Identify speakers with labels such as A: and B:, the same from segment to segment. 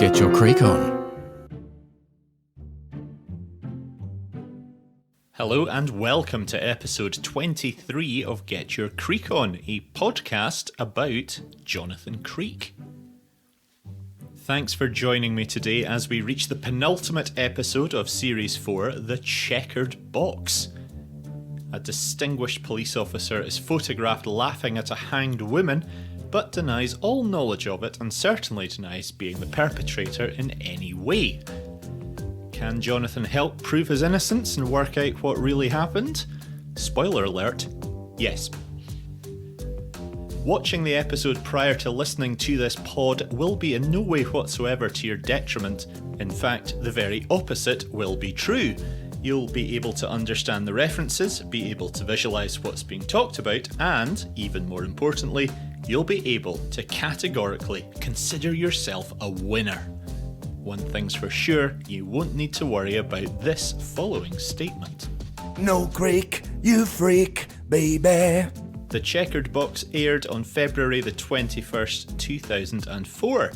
A: Get your creek on.
B: Hello and welcome to episode 23 of Get Your Creek On, a podcast about Jonathan Creek. Thanks for joining me today as we reach the penultimate episode of Series 4, The Chequered Box. A distinguished police officer is photographed laughing at a hanged woman, but denies all knowledge of it and certainly denies being the perpetrator in any way. Can Jonathan help prove his innocence and work out what really happened? Spoiler alert, yes. Watching the episode prior to listening to this pod will be in no way whatsoever to your detriment. In fact, the very opposite will be true. You'll be able to understand the references, be able to visualise what's being talked about, and, even more importantly, you'll be able to categorically consider yourself a winner. One thing's for sure, you won't need to worry about this following statement.
C: No creek, you freak, baby.
B: The Chequered Box aired on February the 21st, 2004.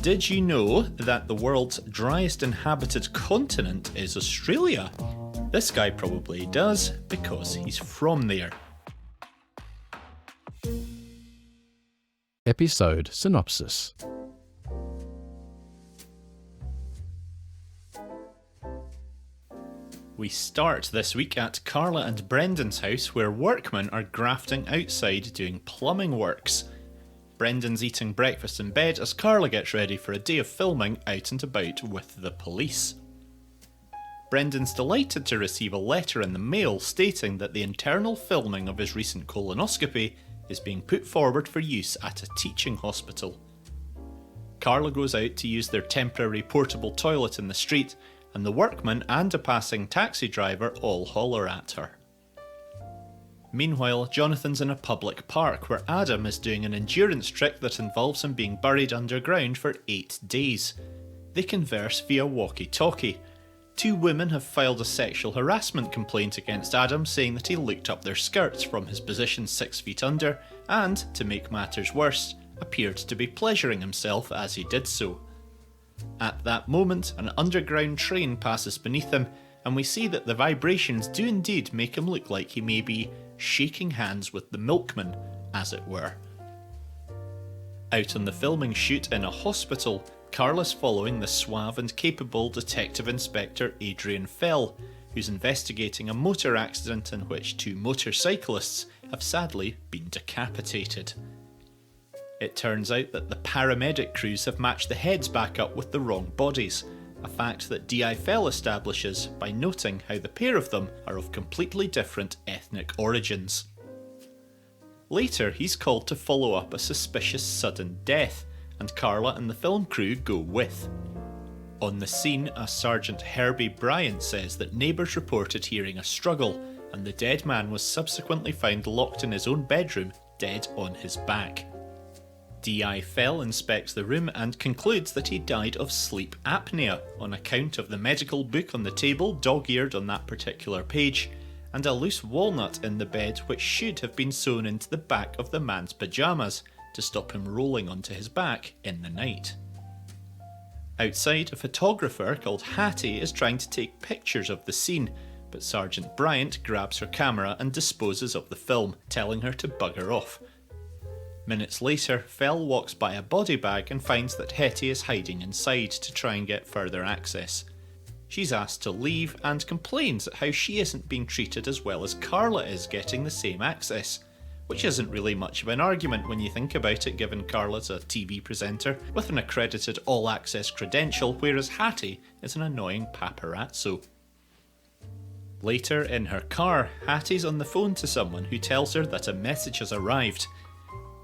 B: Did you know that the world's driest inhabited continent is Australia? This guy probably does, because he's from there.
A: Episode synopsis.
B: We start this week at Carla and Brendan's house where workmen are grafting outside doing plumbing works. Brendan's eating breakfast in bed as Carla gets ready for a day of filming out and about with the police. Brendan's delighted to receive a letter in the mail stating that the internal filming of his recent colonoscopy is being put forward for use at a teaching hospital. Carla goes out to use their temporary portable toilet in the street, and the workman and a passing taxi driver all holler at her. Meanwhile, Jonathan's in a public park where Adam is doing an endurance trick that involves him being buried underground for 8 days. They converse via walkie-talkie. 2 women have filed a sexual harassment complaint against Adam, saying that he looked up their skirts from his position 6 feet under and, to make matters worse, appeared to be pleasuring himself as he did so. At that moment, an underground train passes beneath him, and we see that the vibrations do indeed make him look like he may be shaking hands with the milkman, as it were. Out on the filming shoot in a hospital, Carla's following the suave and capable Detective Inspector Adrian Fell, who's investigating a motor accident in which 2 motorcyclists have sadly been decapitated. It turns out that the paramedic crews have matched the heads back up with the wrong bodies, a fact that D.I. Fell establishes by noting how the pair of them are of completely different ethnic origins. Later, he's called to follow up a suspicious sudden death, and Carla and the film crew go with. On the scene, a Sergeant Herbie Bryant says that neighbours reported hearing a struggle, and the dead man was subsequently found locked in his own bedroom, dead on his back. D.I. Fell inspects the room and concludes that he died of sleep apnea on account of the medical book on the table dog-eared on that particular page, and a loose walnut in the bed which should have been sewn into the back of the man's pyjamas to stop him rolling onto his back in the night. Outside, a photographer called Hattie is trying to take pictures of the scene, but Sergeant Bryant grabs her camera and disposes of the film, telling her to bugger off. Minutes later, Fell walks by a body bag and finds that Hetty is hiding inside to try and get further access. She's asked to leave and complains at how she isn't being treated as well as Carla is getting the same access, which isn't really much of an argument when you think about it, given Carla's a TV presenter with an accredited all-access credential, whereas Hattie is an annoying paparazzo. Later, in her car, Hattie's on the phone to someone who tells her that a message has arrived.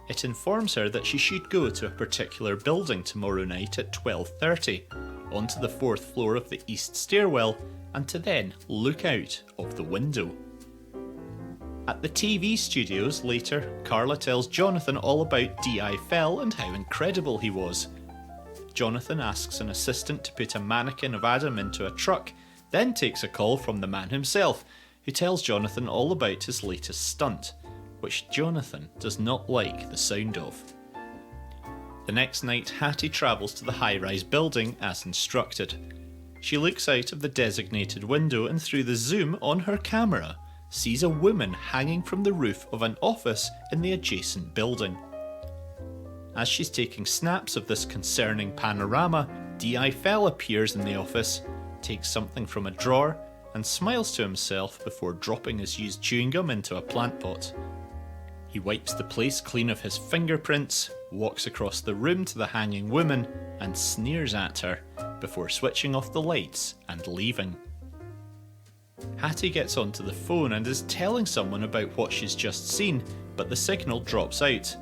B: It informs her that she should go to a particular building tomorrow night at 12:30, onto the 4th floor of the east stairwell, and to then look out of the window. At the TV studios later, Carla tells Jonathan all about D.I. Fell and how incredible he was. Jonathan asks an assistant to put a mannequin of Adam into a truck, then takes a call from the man himself, who tells Jonathan all about his latest stunt, which Jonathan does not like the sound of. The next night, Hattie travels to the high-rise building as instructed. She looks out of the designated window and through the zoom on her camera, sees a woman hanging from the roof of an office in the adjacent building. As she's taking snaps of this concerning panorama, D.I. Fell appears in the office, takes something from a drawer, and smiles to himself before dropping his used chewing gum into a plant pot. He wipes the place clean of his fingerprints, walks across the room to the hanging woman, and sneers at her before switching off the lights and leaving. Hattie gets onto the phone and is telling someone about what she's just seen, but the signal drops out.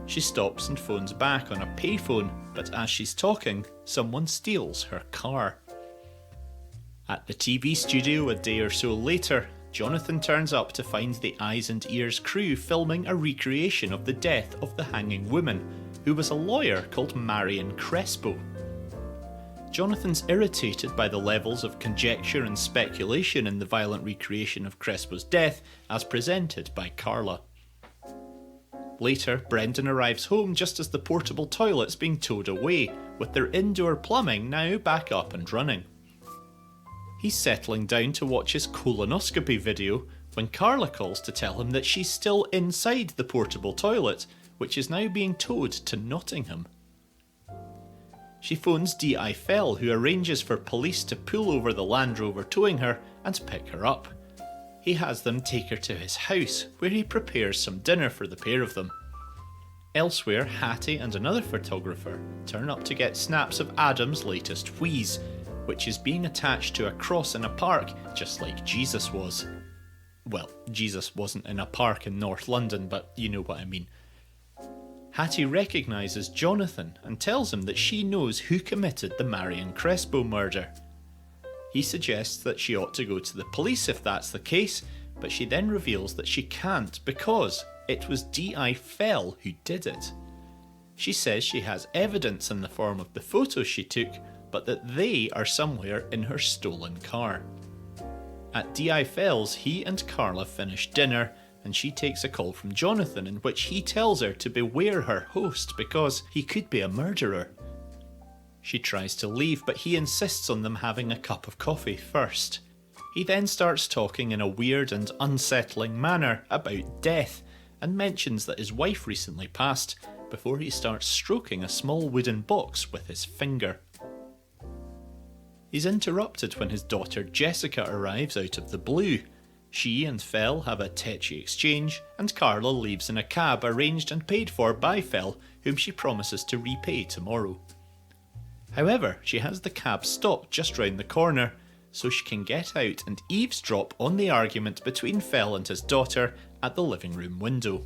B: She stops and phones back on a payphone, but as she's talking, someone steals her car. At the TV studio a day or so later, Jonathan turns up to find the Eyes and Ears crew filming a recreation of the death of the hanging woman, who was a lawyer called Marion Crespo. Jonathan's irritated by the levels of conjecture and speculation in the violent recreation of Crespo's death as presented by Carla. Later, Brendan arrives home just as the portable toilet's being towed away, with their indoor plumbing now back up and running. He's settling down to watch his colonoscopy video when Carla calls to tell him that she's still inside the portable toilet, which is now being towed to Nottingham. She phones D.I. Fell, who arranges for police to pull over the Land Rover towing her and pick her up. He has them take her to his house, where he prepares some dinner for the pair of them. Elsewhere, Hattie and another photographer turn up to get snaps of Adam's latest wheeze, which is being attached to a cross in a park just like Jesus was. Well, Jesus wasn't in a park in North London, but you know what I mean. Hattie recognises Jonathan and tells him that she knows who committed the Marion Crespo murder. He suggests that she ought to go to the police if that's the case, but she then reveals that she can't because it was D.I. Fell who did it. She says she has evidence in the form of the photos she took, but that they are somewhere in her stolen car. At D.I. Fell's, he and Carla finish dinner, and she takes a call from Jonathan in which he tells her to beware her host because he could be a murderer. She tries to leave, but he insists on them having a cup of coffee first. He then starts talking in a weird and unsettling manner about death, and mentions that his wife recently passed, before he starts stroking a small wooden box with his finger. He's interrupted when his daughter Jessica arrives out of the blue. She and Fell have a tetchy exchange, and Carla leaves in a cab arranged and paid for by Fell, whom she promises to repay tomorrow. However, she has the cab stop just round the corner, so she can get out and eavesdrop on the argument between Fell and his daughter at the living room window.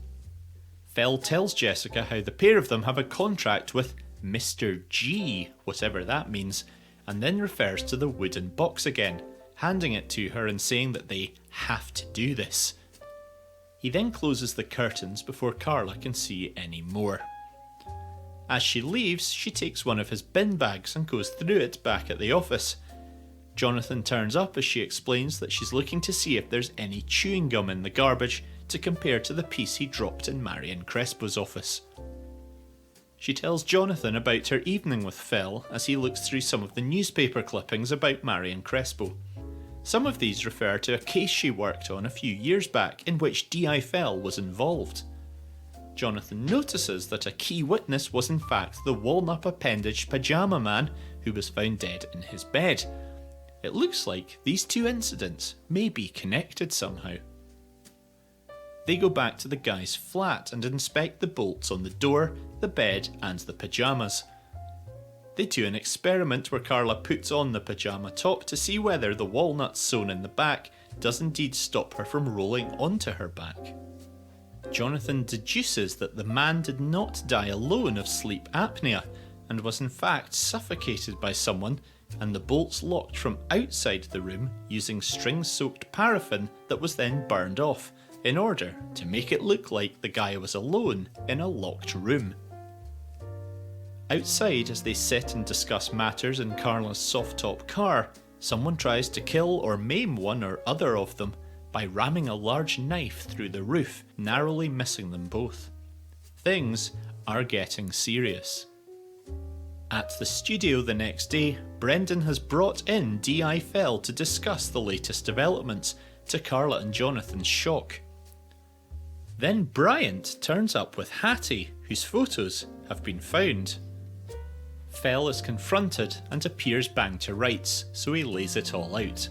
B: Fell tells Jessica how the pair of them have a contract with Mr. G, whatever that means, and then refers to the wooden box again, handing it to her and saying that they have to do this. He then closes the curtains before Carla can see any more. As she leaves, she takes one of his bin bags and goes through it back at the office. Jonathan turns up as she explains that she's looking to see if there's any chewing gum in the garbage to compare to the piece he dropped in Marion Crespo's office. She tells Jonathan about her evening with Fell as he looks through some of the newspaper clippings about Marion Crespo. Some of these refer to a case she worked on a few years back in which D.I. Fell was involved. Jonathan notices that a key witness was in fact the walnut appendage pyjama man who was found dead in his bed. It looks like these two incidents may be connected somehow. They go back to the guy's flat and inspect the bolts on the door, the bed and the pyjamas. They do an experiment where Carla puts on the pyjama top to see whether the walnuts sewn in the back does indeed stop her from rolling onto her back. Jonathan deduces that the man did not die alone of sleep apnea and was in fact suffocated by someone, and the bolts locked from outside the room using string-soaked paraffin that was then burned off in order to make it look like the guy was alone in a locked room. Outside, as they sit and discuss matters in Carla's soft-top car, someone tries to kill or maim one or other of them by ramming a large knife through the roof, narrowly missing them both. Things are getting serious. At the studio the next day, Brendan has brought in D.I. Fell to discuss the latest developments, to Carla and Jonathan's shock. Then Bryant turns up with Hattie, whose photos have been found. Fell is confronted and appears banged to rights, so he lays it all out.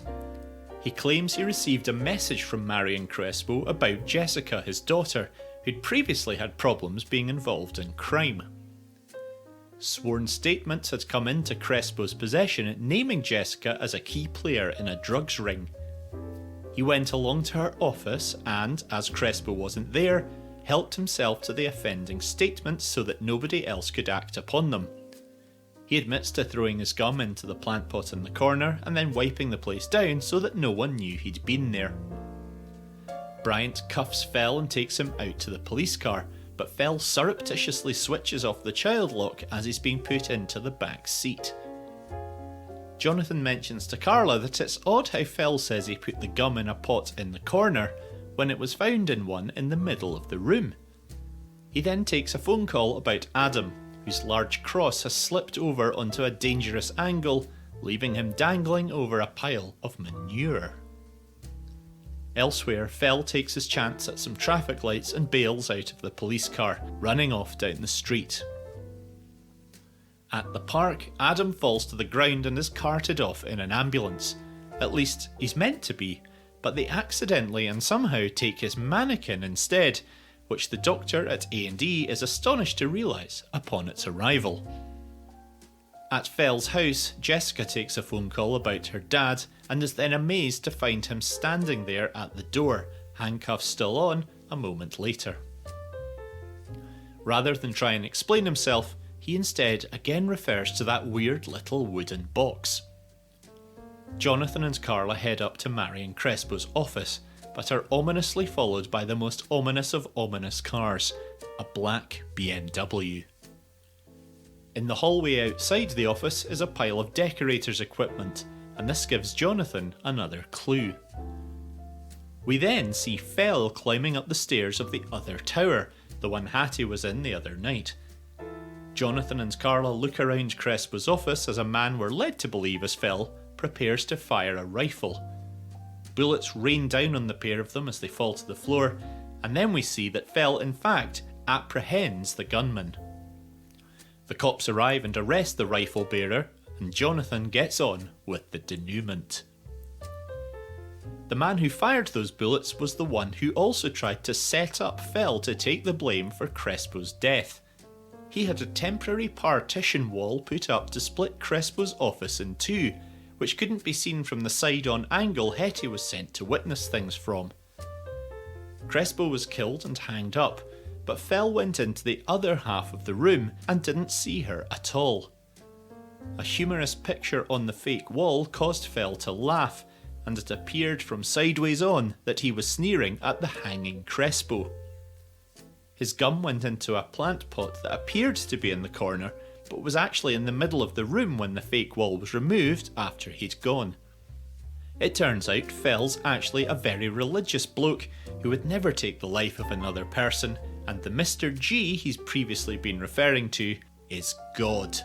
B: He claims he received a message from Marion Crespo about Jessica, his daughter, who'd previously had problems being involved in crime. Sworn statements had come into Crespo's possession naming Jessica as a key player in a drugs ring. He went along to her office and, as Crespo wasn't there, helped himself to the offending statements so that nobody else could act upon them. He admits to throwing his gum into the plant pot in the corner and then wiping the place down so that no one knew he'd been there. Bryant cuffs Fell and takes him out to the police car, but Fell surreptitiously switches off the child lock as he's being put into the back seat. Jonathan mentions to Carla that it's odd how Fell says he put the gum in a pot in the corner when it was found in one in the middle of the room. He then takes a phone call about Adam, whose large cross has slipped over onto a dangerous angle, leaving him dangling over a pile of manure. Elsewhere, Fell takes his chance at some traffic lights and bails out of the police car, running off down the street. At the park, Adam falls to the ground and is carted off in an ambulance. At least, he's meant to be, but they accidentally and somehow take his mannequin instead, which the doctor at A&E is astonished to realise upon its arrival. At Fell's house, Jessica takes a phone call about her dad and is then amazed to find him standing there at the door, handcuffs still on, a moment later. Rather than try and explain himself, he instead again refers to that weird little wooden box. Jonathan and Carla head up to Marion Crespo's office, but are ominously followed by the most ominous of ominous cars, a black BMW. In the hallway outside the office is a pile of decorator's equipment, and this gives Jonathan another clue. We then see Fell climbing up the stairs of the other tower, the one Hattie was in the other night. Jonathan and Carla look around Crespo's office as a man we're led to believe is Fell prepares to fire a rifle. Bullets rain down on the pair of them as they fall to the floor, and then we see that Fell in fact apprehends the gunman. The cops arrive and arrest the rifle bearer, and Jonathan gets on with the denouement. The man who fired those bullets was the one who also tried to set up Fell to take the blame for Crespo's death. He had a temporary partition wall put up to split Crespo's office in two, which couldn't be seen from the side-on angle Hetty was sent to witness things from. Crespo was killed and hanged up, but Fell went into the other half of the room and didn't see her at all. A humorous picture on the fake wall caused Fell to laugh, and it appeared from sideways on that he was sneering at the hanging Crespo. His gum went into a plant pot that appeared to be in the corner, but was actually in the middle of the room when the fake wall was removed after he'd gone. It turns out Fell's actually a very religious bloke who would never take the life of another person, and the Mr. G he's previously been referring to is God.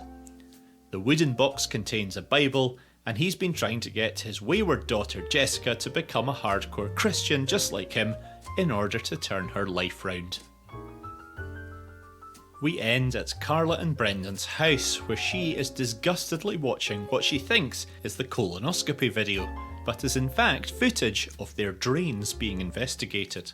B: The wooden box contains a Bible, and he's been trying to get his wayward daughter Jessica to become a hardcore Christian just like him in order to turn her life round. We end at Carla and Brendan's house, where she is disgustedly watching what she thinks is the colonoscopy video, but is in fact footage of their drains being investigated.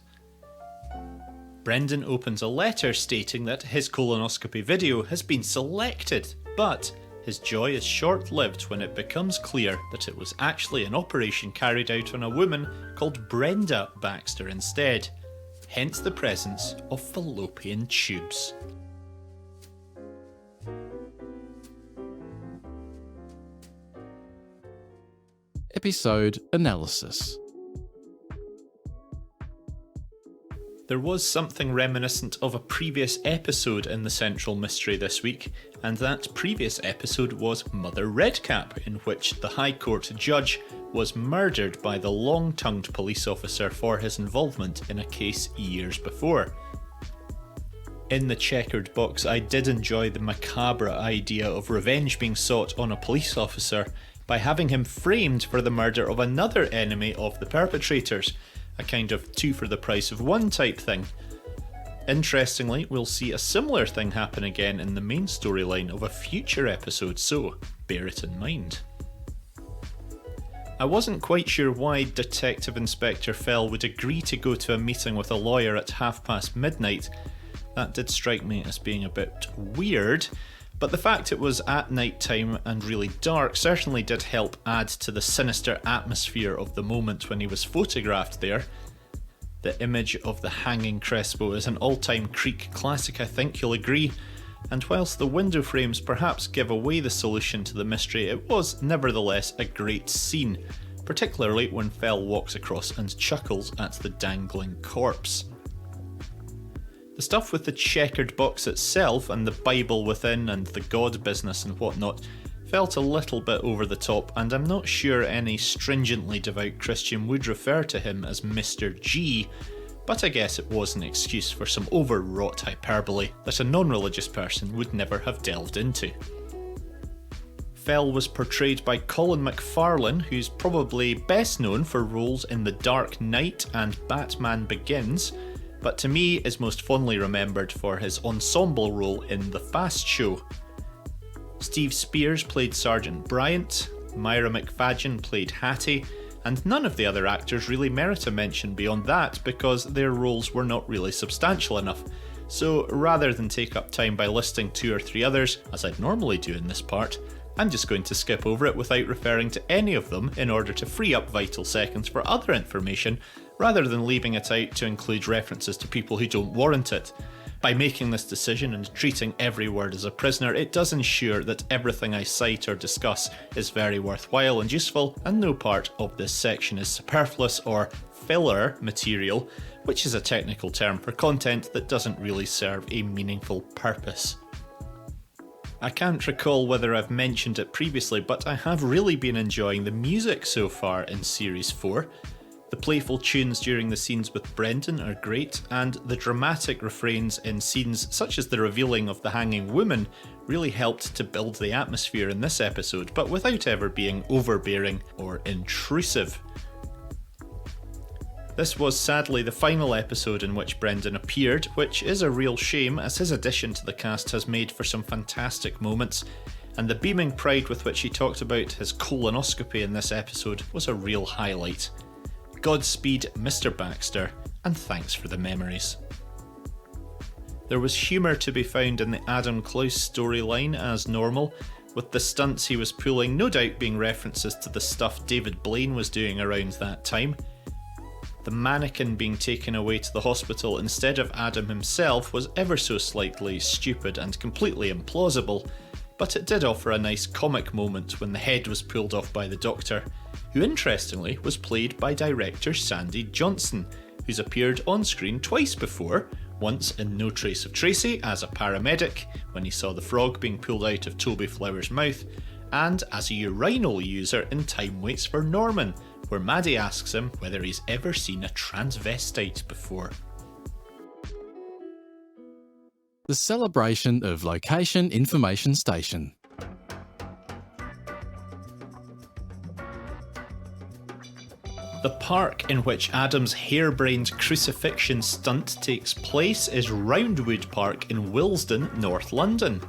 B: Brendan opens a letter stating that his colonoscopy video has been selected, but his joy is short-lived when it becomes clear that it was actually an operation carried out on a woman called Brenda Baxter instead, hence the presence of fallopian tubes.
A: Episode Analysis.
B: There was something reminiscent of a previous episode in the Central Mystery this week, and that previous episode was Mother Redcap, in which the High Court judge was murdered by the long-tongued police officer for his involvement in a case years before. In the Chequered Box, I did enjoy the macabre idea of revenge being sought on a police officer by having him framed for the murder of another enemy of the perpetrators, a kind of two for the price of one type thing. Interestingly, we'll see a similar thing happen again in the main storyline of a future episode, so bear it in mind. I wasn't quite sure why Detective Inspector Fell would agree to go to a meeting with a lawyer at midnight. That did strike me as being a bit weird, but the fact it was at night time and really dark certainly did help add to the sinister atmosphere of the moment when he was photographed there. The image of the hanging Crespo is an all-time Creek classic, I think you'll agree, and whilst the window frames perhaps give away the solution to the mystery, it was nevertheless a great scene, particularly when Fell walks across and chuckles at the dangling corpse. The stuff with the Chequered Box itself and the Bible within and the God business and whatnot felt a little bit over the top, and I'm not sure any stringently devout Christian would refer to him as Mr. G, but I guess it was an excuse for some overwrought hyperbole that a non-religious person would never have delved into. Fell was portrayed by Colin McFarlane, who's probably best known for roles in The Dark Knight and Batman Begins, but to me is most fondly remembered for his ensemble role in The Fast Show. Steve Spears played Sergeant Bryant, Myra McFadden played Hattie, and none of the other actors really merit a mention beyond that because their roles were not really substantial enough. So rather than take up time by listing 2 or 3 others, as I'd normally do in this part, I'm just going to skip over it without referring to any of them in order to free up vital seconds for other information, rather than leaving it out to include references to people who don't warrant it. By making this decision and treating every word as a prisoner, it does ensure that everything I cite or discuss is very worthwhile and useful, and no part of this section is superfluous or filler material, which is a technical term for content that doesn't really serve a meaningful purpose. I can't recall whether I've mentioned it previously, but I have really been enjoying the music so far in Series 4. The playful tunes during the scenes with Brendan are great, and the dramatic refrains in scenes such as the revealing of the hanging woman really helped to build the atmosphere in this episode, but without ever being overbearing or intrusive. This was sadly the final episode in which Brendan appeared, which is a real shame as his addition to the cast has made for some fantastic moments, and the beaming pride with which he talked about his colonoscopy in this episode was a real highlight. Godspeed, Mr. Baxter, and thanks for the memories. There was humour to be found in the Adam Klaus storyline as normal, with the stunts he was pulling no doubt being references to the stuff David Blaine was doing around that time. The mannequin being taken away to the hospital instead of Adam himself was ever so slightly stupid and completely implausible, but it did offer a nice comic moment when the head was pulled off by the doctor, who interestingly was played by director Sandy Johnson, who's appeared on screen twice before, once in No Trace of Tracy as a paramedic when he saw the frog being pulled out of Toby Flower's mouth, and as a urinal user in Time Waits for Norman, where Maddie asks him whether he's ever seen a transvestite before.
A: The celebration of Location Information Station.
B: The park in which Adam's harebrained crucifixion stunt takes place is Roundwood Park in Willesden, North London.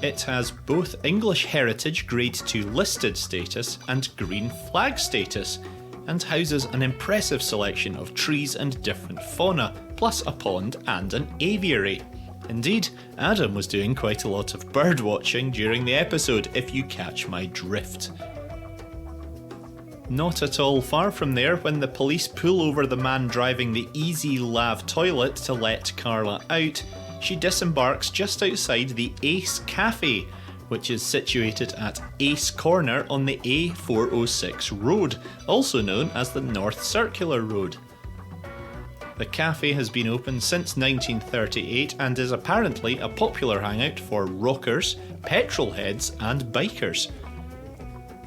B: It has both English Heritage Grade 2 listed status and Green Flag status, and houses an impressive selection of trees and different fauna, plus a pond and an aviary. Indeed, Adam was doing quite a lot of bird watching during the episode, if you catch my drift. Not at all far from there, when the police pull over the man driving the Easy Lav toilet to let Carla out, she disembarks just outside the Ace Cafe, which is situated at Ace Corner on the A406 road, also known as the North Circular Road. The cafe has been open since 1938 and is apparently a popular hangout for rockers, petrol heads and bikers.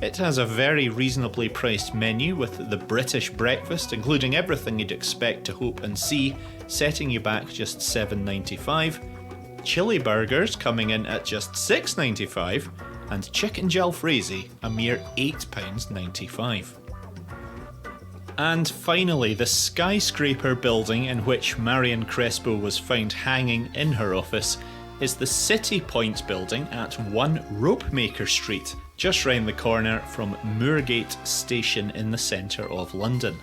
B: It has a very reasonably priced menu with the British breakfast, including everything you'd expect to hope and see, setting you back just $7.95, chili burgers coming in at just $6.95, and chicken jalfrezi a mere £8.95. And finally, the skyscraper building in which Marion Crespo was found hanging in her office is the City Point building at 1 Ropemaker Street, just round the corner from Moorgate Station in the centre of London.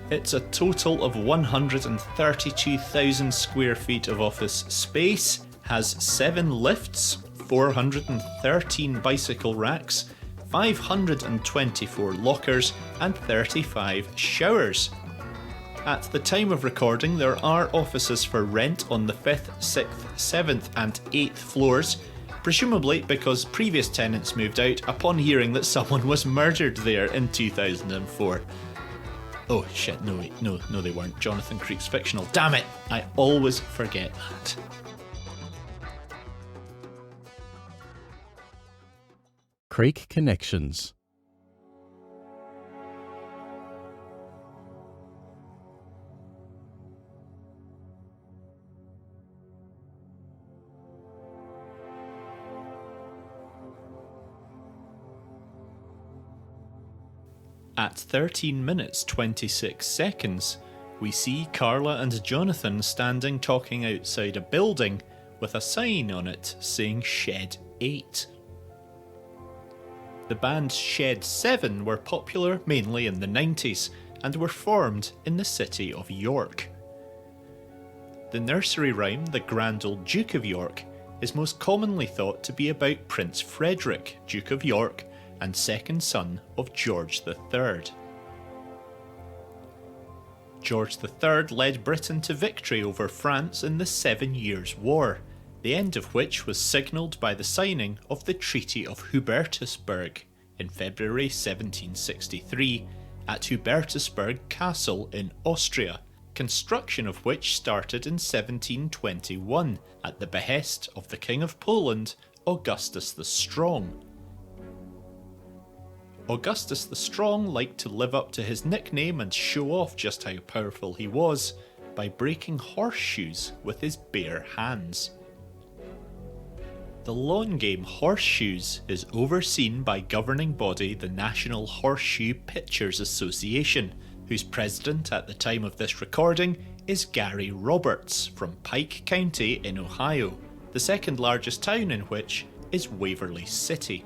B: It's a total of 132,000 square feet of office space, has 7 lifts, 413 bicycle racks, 524 lockers and 35 showers. At the time of recording, there are offices for rent on the 5th, 6th, 7th and 8th floors, presumably because previous tenants moved out upon hearing that someone was murdered there in 2004. Oh shit, no wait, no they weren't. Jonathan Creek's fictional. Damn it! I always forget that.
A: Creek Connections.
B: At 13 minutes 26 seconds, we see Carla and Jonathan standing talking outside a building with a sign on it saying Shed 8. The band Shed 7 were popular mainly in the 90s and were formed in the city of York. The nursery rhyme, The Grand Old Duke of York, is most commonly thought to be about Prince Frederick, Duke of York, and second son of George III. George III led Britain to victory over France in the 7 Years' War, the end of which was signalled by the signing of the Treaty of Hubertusburg in February 1763 at Hubertusburg Castle in Austria, construction of which started in 1721 at the behest of the King of Poland, Augustus the Strong. Augustus the Strong liked to live up to his nickname and show off just how powerful he was by breaking horseshoes with his bare hands. The lawn game Horseshoes is overseen by governing body the National Horseshoe Pitchers Association, whose president at the time of this recording is Gary Roberts from Pike County in Ohio, the second largest town in which is Waverley City.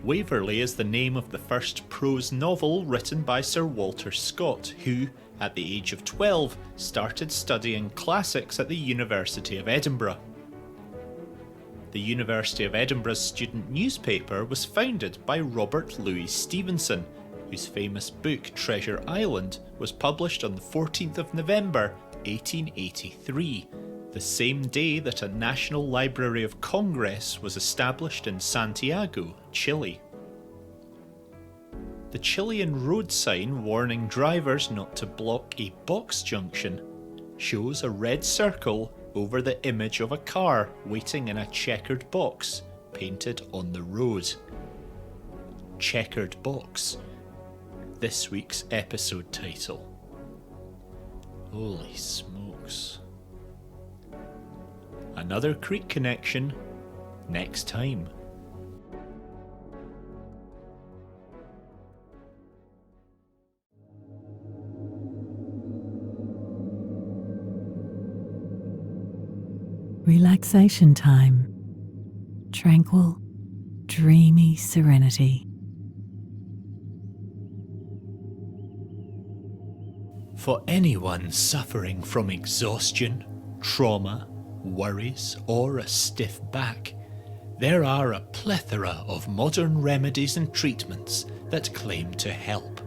B: Waverley is the name of the first prose novel written by Sir Walter Scott, who, at the age of 12, started studying classics at the University of Edinburgh. The University of Edinburgh's student newspaper was founded by Robert Louis Stevenson, whose famous book Treasure Island was published on the 14th of November 1883, the same day that a National Library of Congress was established in Santiago, Chile. The Chilean road sign warning drivers not to block a box junction shows a red circle over the image of a car waiting in a checkered box painted on the road. Chequered Box, this week's episode title. Holy smokes. Another Creek Connection next time.
D: Relaxation time. Tranquil, dreamy serenity.
B: For anyone suffering from exhaustion, trauma, worries, or a stiff back, there are a plethora of modern remedies and treatments that claim to help.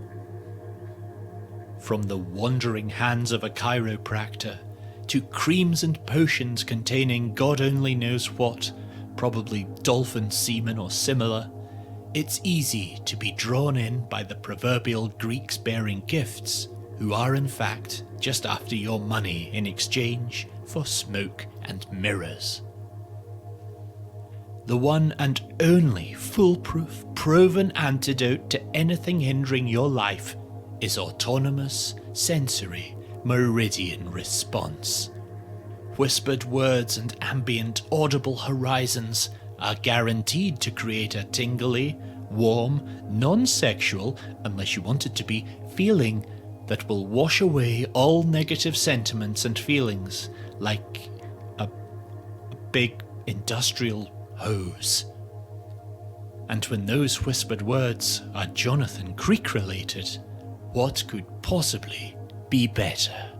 B: From the wandering hands of a chiropractor to creams and potions containing God only knows what, probably dolphin semen or similar, it's easy to be drawn in by the proverbial Greeks bearing gifts, who are in fact just after your money in exchange for smoke and mirrors. The one and only foolproof, proven antidote to anything hindering your life is autonomous sensory meridian response. Whispered words and ambient audible horizons are guaranteed to create a tingly, warm, non-sexual, unless you want it to be, feeling that will wash away all negative sentiments and feelings like a big industrial hose. And when those whispered words are Jonathan Creek related, what could possibly be better?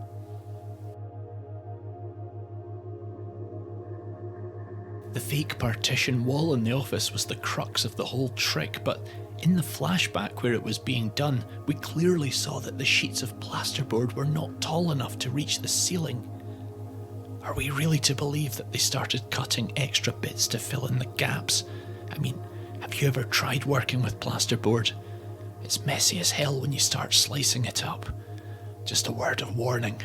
B: The fake partition wall in the office was the crux of the whole trick, but in the flashback where it was being done, we clearly saw that the sheets of plasterboard were not tall enough to reach the ceiling. Are we really to believe that they started cutting extra bits to fill in the gaps? I mean, have you ever tried working with plasterboard? It's messy as hell when you start slicing it up. Just a word of warning.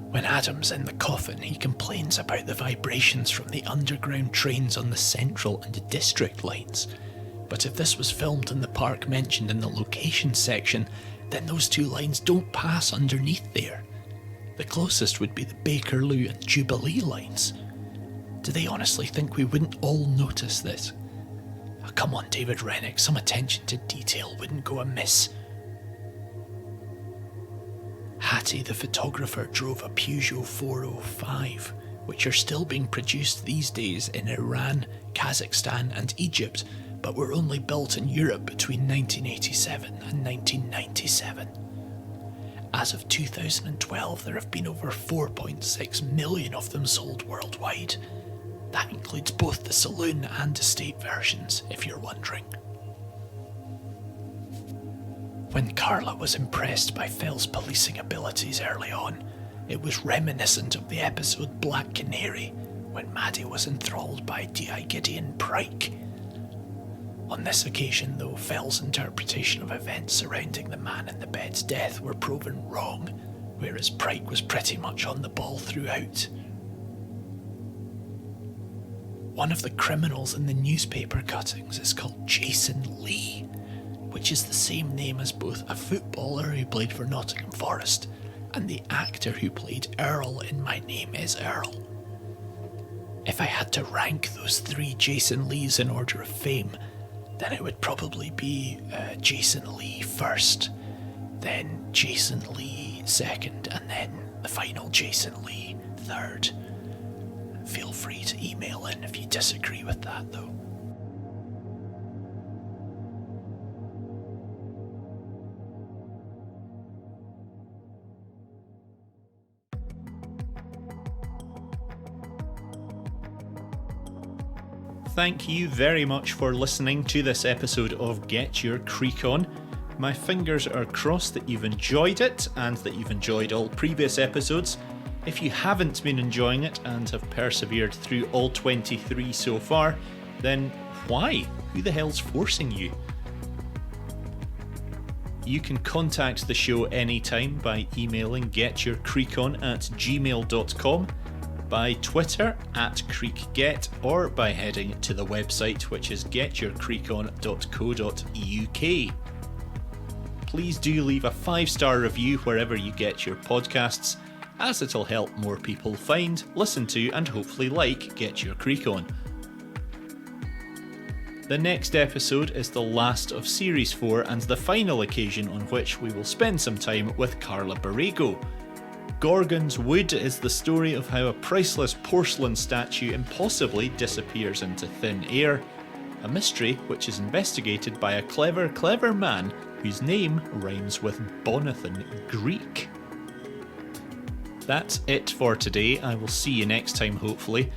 B: When Adam's in the coffin, he complains about the vibrations from the underground trains on the Central and District lines. But if this was filmed in the park mentioned in the location section, then those two lines don't pass underneath there. The closest would be the Bakerloo and Jubilee lines. Do they honestly think we wouldn't all notice this? Oh, come on, David Rennick, some attention to detail wouldn't go amiss. Hattie the photographer drove a Peugeot 405, which are still being produced these days in Iran, Kazakhstan and Egypt, but were only built in Europe between 1987 and 1997. As of 2012, there have been over 4.6 million of them sold worldwide. That includes both the saloon and estate versions, if you're wondering. When Carla was impressed by Phil's policing abilities early on, it was reminiscent of the episode Black Canary, when Maddie was enthralled by D.I. Gideon Pryke. On this occasion, though, Phil's interpretation of events surrounding the man in the bed's death were proven wrong, whereas Pryke was pretty much on the ball throughout. One of the criminals in the newspaper cuttings is called Jason Lee, which is the same name as both a footballer who played for Nottingham Forest and the actor who played Earl in My Name is Earl. If I had to rank those three Jason Lees in order of fame, then it would probably be Jason Lee first, then Jason Lee second, and then the final Jason Lee third. Feel free to email in if you disagree with that, though. Thank you very much for listening to this episode of Get Your Creek On. My fingers are crossed that you've enjoyed it and that you've enjoyed all previous episodes. If you haven't been enjoying it and have persevered through all 23 so far, then why? Who the hell's forcing you? You can contact the show anytime by emailing getyourcreekon@gmail.com, by Twitter @CreekGet, or by heading to the website, which is getyourcreekon.co.uk. Please do leave a 5-star review wherever you get your podcasts, as it'll help more people find, listen to, and hopefully like Get Your Creek On. The next episode is the last of Series 4 and the final occasion on which we will spend some time with Carla Borrego. Gorgon's Wood is the story of how a priceless porcelain statue impossibly disappears into thin air, a mystery which is investigated by a clever man whose name rhymes with Bonathan Greek. That's it for today. I will see you next time, hopefully.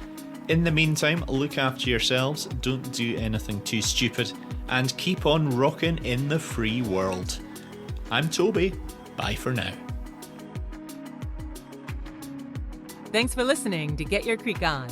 B: In the meantime, look after yourselves, don't do anything too stupid, and keep on rocking in the free world. I'm Toby. Bye for now.
E: Thanks for listening to Get Your Creek On.